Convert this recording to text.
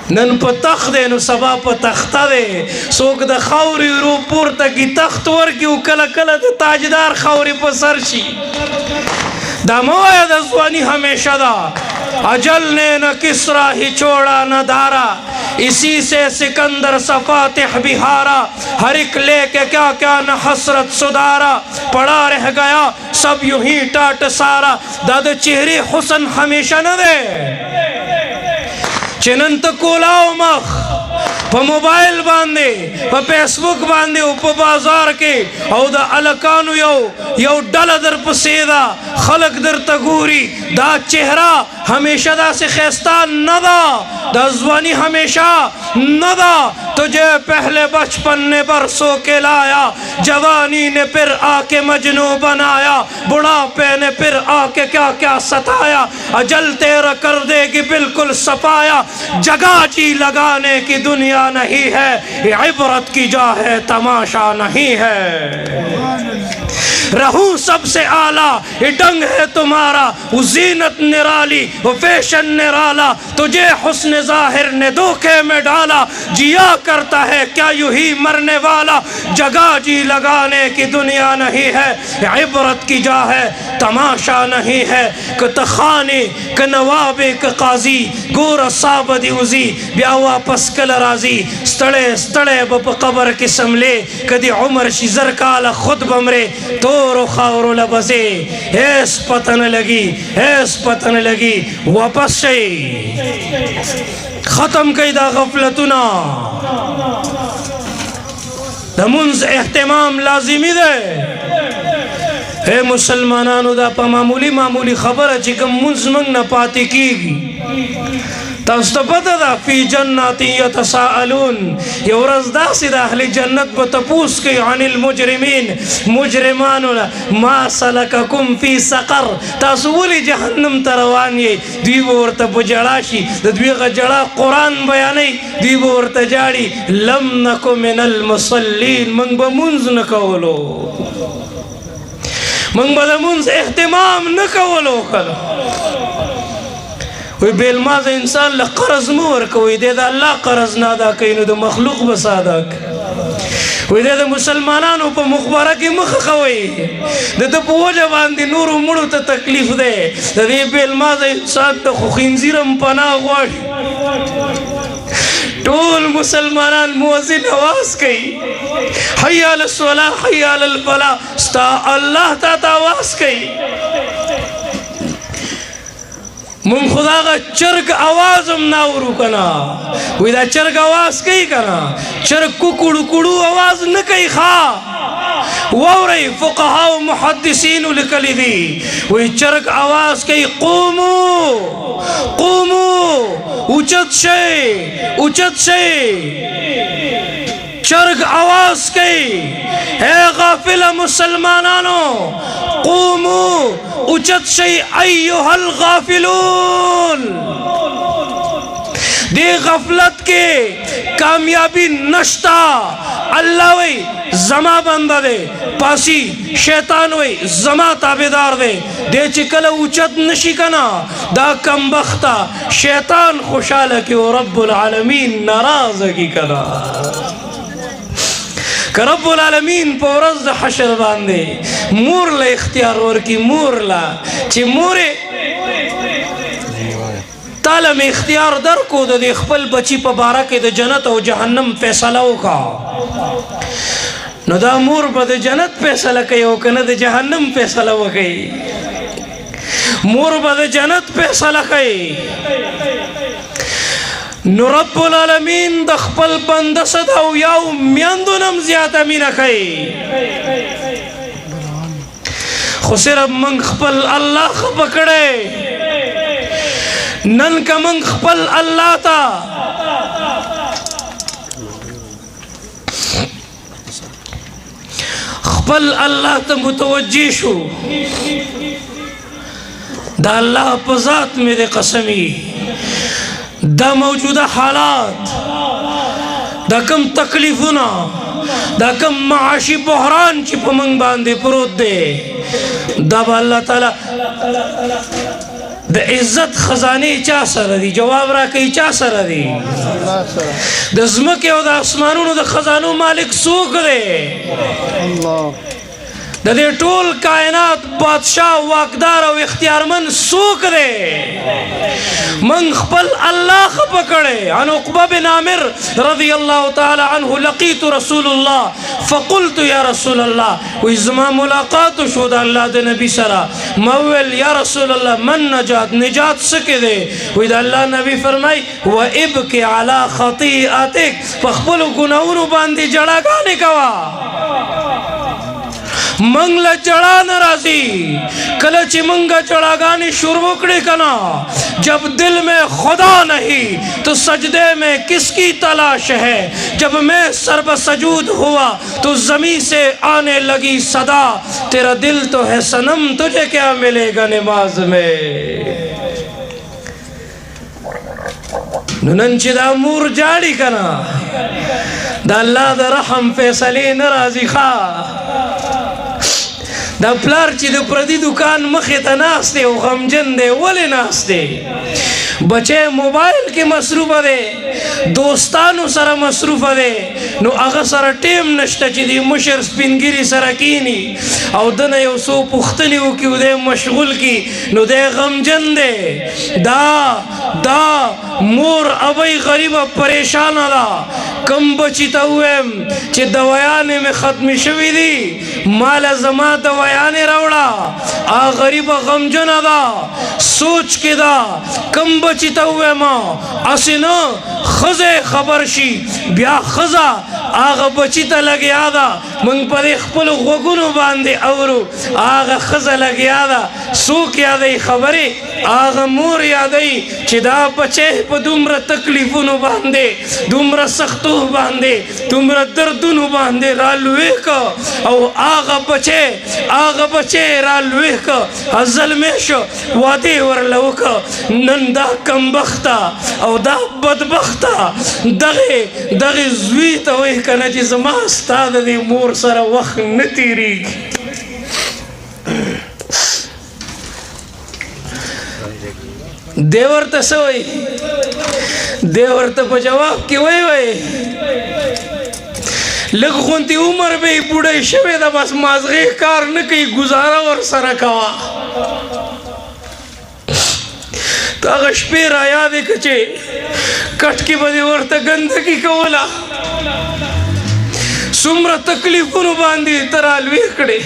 نن په تخت دی نو سبا په تخته دی څوک د خاورې ورو پورته کي تخت ورکي او کله کله د تاجدار خاورې په سر شي دا مه وایه د ځواني همیشه ده اجل نے نہ کسرا ہی چھوڑا نہ دھارا اسی سے سکندر سفاتح بھی ہارا ہر ایک لے کے کیا کیا نہ حسرت سدھارا پڑا رہ گیا سب یوں ہی ٹاٹ سارا داد چہرے حسن ہمیشہ نہ دے چننت کولاو مخ پا موبائل باندے پا فیس بک باندے او پا بازار کے او دا الکانو یو ڈل در پسیدہ خلق در تگوری دا چہرہ ہمیشہ دا سے خیستان ندا دا زوانی ہمیشہ ندا تجھے پہلے بچپن نے برسوں کے لایا جوانی نے پھر آ کے مجنوں بنایا بڑھاپے نے پھر آ کے کیا کیا ستایا اجل تیرا کر دے گی بالکل صفایا جگہ جی لگانے کی دنیا نہیں ہے یہ عبرت کی جا ہے تماشا نہیں ہے رہوں سب سے اعلیٰ یہ ڈنگ ہے تمہارا وہ زینت نرالی وہ فیشن نرالا تجھے حسن ظاہر نے دھوکے میں ڈالا جیا کرتا ہے کیا یوں ہی مرنے والا جگہ جی لگانے کی دنیا نہیں ہے یہ عبرت کی جا ہے تماشا نہیں ہے کہ تخانی کہ نواب کہ قاضی گور صاحب دیوزی بیا واپس کل راضی ستڑے بپ قبر کی سملے کدی عمر شی زرکالا خود بمرے تور و خاور و لبزے ایس پتن لگی واپس شئی ختم کئی دا غفلتنا دا منز احتمام لازمی دے اے مسلمانانو دا پا معمولی خبر ہے چکم منز منگ نا پاتی کی گی تاستا پتا دا فی جناتی یتساءلون یہ ورز دا سی دا اہل جنت بتپوس کی عن المجرمین مجرمانونا ما سلککم فی سقر تاسو ولی جہنم تروان یہ دوی بورتا بجڑاشی دوی غجڑا قرآن بیانی دوی بورتا جاڑی لم نکو من المصلین منگ بمنز نکولو منگ بمنز احتمام نکولو کلو وی بیل ماز انسان لقرض مور کوئی دے دا اللہ قرض نادا کئی نو دا مخلوق بسادا وی دے دا مسلمانانو پا مخبارہ کی مخ خوئی دے دا پا وجہ باندی نورو مڑو تا تکلیف دے دے بیل ماز انسان تا خینزیرم پناہ غوش طول مسلمانان موازن آواز کئی حی علی الصلاة حی علی الفلاح ستا اللہ تا آواز کئی من خدا کا چرگ آوازم ناورو کنا وی دا چرگ آواز کئی کنا چرگ ککڑو آواز نکئی خواہ وورئی فقہا و محدثین لکلی دی وی چرگ آواز کئی قومو اچت شئی چرگ آواز کئی اے غافل مسلمانانو قومو اچت شئی ایوہ الغافلون دی غفلت کے کامیابی نشتا اللہ وی زما بندہ دے پاسی شیطان وی زما تابدار دے دے چکل اچت نشی کنا دا کم بختا شیطان خوشالکی و رب العالمین ناراض کی کنا کہ رب العالمین پورز حشر باندے مور لا اختیار ورکی مور لا چی مورے تالا میں اختیار در کو دے خپل بچی پا بارا کے دے جنت و جہنم فیصلہو کا نو دا مور با دے جنت فیصلہ کئی ہو کنا دے جہنم فیصلہ ہو کئی مور با دے جنت فیصلہ کئی نو رب العالمین دخپل بند صداو یاو میاندونم زیادہ مینا کئی خسر اب منگ خپل اللہ خپکڑے نن کا منگ خپل اللہ تا خپل اللہ تا متوجی شو دا اللہ پذات میرے قسمی دا موجودہ حالات دا کم تکلیفنا دا کم معاشی بحران چی پا منگ باندے پروت دے دا با اللہ تعالی د عزت خزانه چا سره دي؟ جواب راکړئ چا سره دي؟ د ځمکې او د اسمانونو د خزانو مالک څوک دی؟ د دې ټول کائنات بادشاہ واکدار او اختیارمن څوک دی؟ من خپل الله خپه کړی. عن عقبه بن عامر رضی الله تعالی عنه لقیت رسول الله فقلت یا رسول الله، وی زما ملاقات شو د الله د نبی سره، ما ویل یا رسول الله من نجات، نجات څه کې دی؟ وی د الله نبی فرمای و ابکی علی خطیئتک، په خپلو ګناهونو باندې جړاګانې کوه. منگ لا چڑھا ناراضی کله چې منگا چڑھاگانی شروع کړي کنا، جب دل میں خدا نہیں تو سجدے میں کس کی تلاش ہے، جب میں سر بسجود ہوا تو زمین سے آنے لگی صدا، تیرا دل تو ہے صنم تجھے کیا ملے گا نماز میں. نن چې دا مور جاړي کنا، دا الله د رحم فیصله ناراضی ښا. دا پلار چې د پردي دکان مخې ته ناست دی او غمجن دی، ولې ناست دی؟ بچے موبایل کې مصروفه دی، دوستانو سره مصروفه دی، نو هغه سره ټیم نشته چې دی مشر سپینګیري سره کینی او دنه یو څو پوښتنې وکړي او دی مشغول کی، نو دی غمجن دی. دا مور ابۍ غریبه پریشانه ده. کم بچی ته ووایم چې دوایانې مې ختمې شوي دي، ماله زما دوایانې راوړه، هغه غریبه غمجنه ده، سوچ کې ده. کم بچی ته ووایم هسې نه ښځه خبر شي، بیا ښځه هغه بچی ته لګیا ده، موږ په دې خپلو غوږونو باندې اورو، هغه ښځه لګیا ده. څوک یادوي خبرې؟ هغه مور یادوي چې دا بچی په دومره تکلیفونو باندې، دومره سختو باندې، دومره دردونو باندې را لوی که، او هغه بچی را لوی که، ظلمی شو واده ورله وکړه. نن دا کمبخته او دا بدبخته دغې زوی ته وایي که نه چې زما ستا د دې مور سره وخت نه تېرېږي. دی ورته څه وایي؟ دی ورته په جواب کې وایي لږ غونتې عمر به یې بوډۍ شوې ده، بس مازغې کار نه کوي، ګزاره ورسره کوه. هغه شپې را یادې که چې کټ کې به دې ورته ګندګي کوله، څومره تکلیفونو باندې ته را لوی کړې.